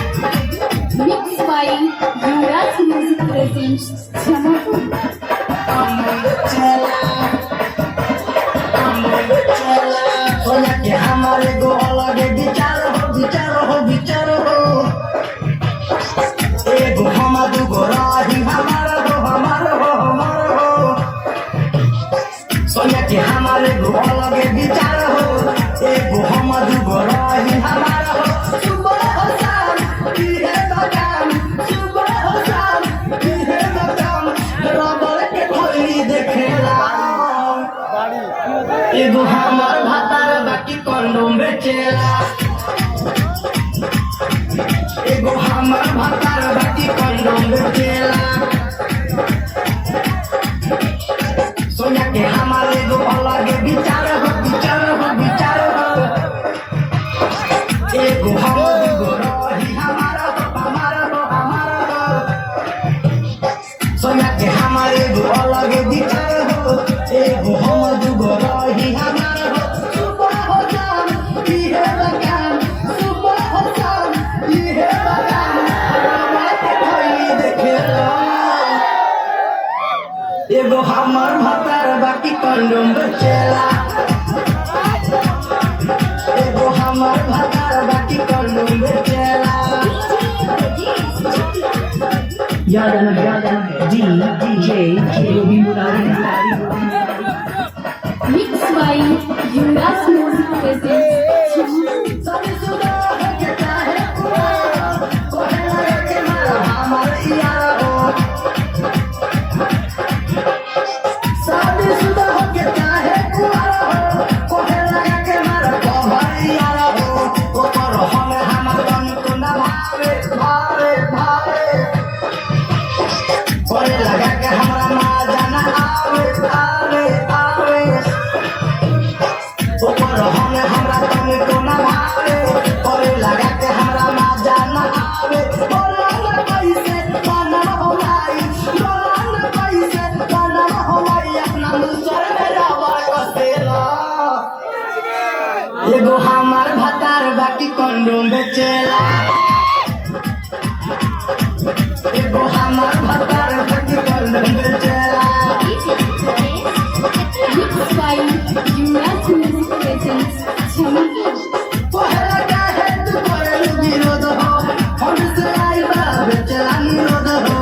Mixed by Yuvraj Music presents Jamapur. सोना के हमारे गो अलग विचार हो एगो हम दूगो राही हमारा हो सोना के हमारे गो अलग विचार हो एगो हम दूगो राही हमारा हो सुबह हो शाम इहे बगान सुबह हो शाम इहे बगान रबर के खोली देखेला एगो हमर भातार बाकी कंडोम बेचेला एगो हमर भातार बाकी कंडोम बेचेला सोना के हमारे एगो अलग विचार हो एगो हम दूगो रही हमारा हो सोना के हमारे एगो अलग विचार हो एगो हम दूगो रही हमारा हो सुबह हो शाम इहे बगान सुबह हो शाम इहे बगान रात खोली देखेला एगो हमर भातार बाकी कंडोम बेचेला एगो हमर भातार बाकी कंडोम बेचेला DJ Robi Murari. Mixed by Yuvraj Music presents Jamapur. शादी शुदा है के चाहे कुआरा कोहे लगे के मारा हमर यारा हो शादी शुदा हो के चाहे कुआरा हो कोहे लगे के मारा हमर यारा हो ओकर हमें हमर तन को ना भावे कोहे लगे के हमरा मजा ना आवे ऊपर हमें हमरा तन को ना भावे और लगा के हमरा मजा ना आवे बोला ना कैसे बना हो लाई अपना मुसर में रवा कसेला एगो हमार भातार बाकी कंडोम बेचेला एगो हमार भातार बाकी कंडोम बेचेला Mixed by Yuvraj Music presents Jamapur. पहला काहे तू करलू विरोध हो हमसे आई बा बेचला निरोध हो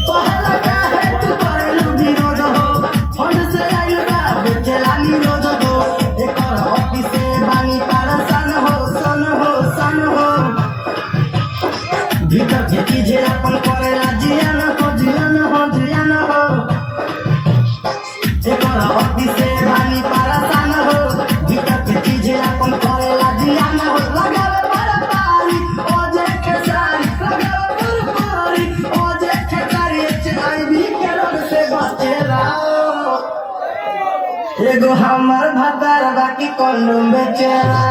पहला काहे तू करलू विरोध हो हमसे आई बा बेचला निरोध हो एकर ऑफिस से बानी परेशान हो सन हो भीतर के चीजें अपन करेला जियान हो एकर ऑफिस से बानी परेशान हो भीतर के चीजें अपन करेला जियान हो लगावे बरपारी ओजे खेसारी HIV के रोग से बचेला एगो हमर भातार बाकी कंडोम बेचेला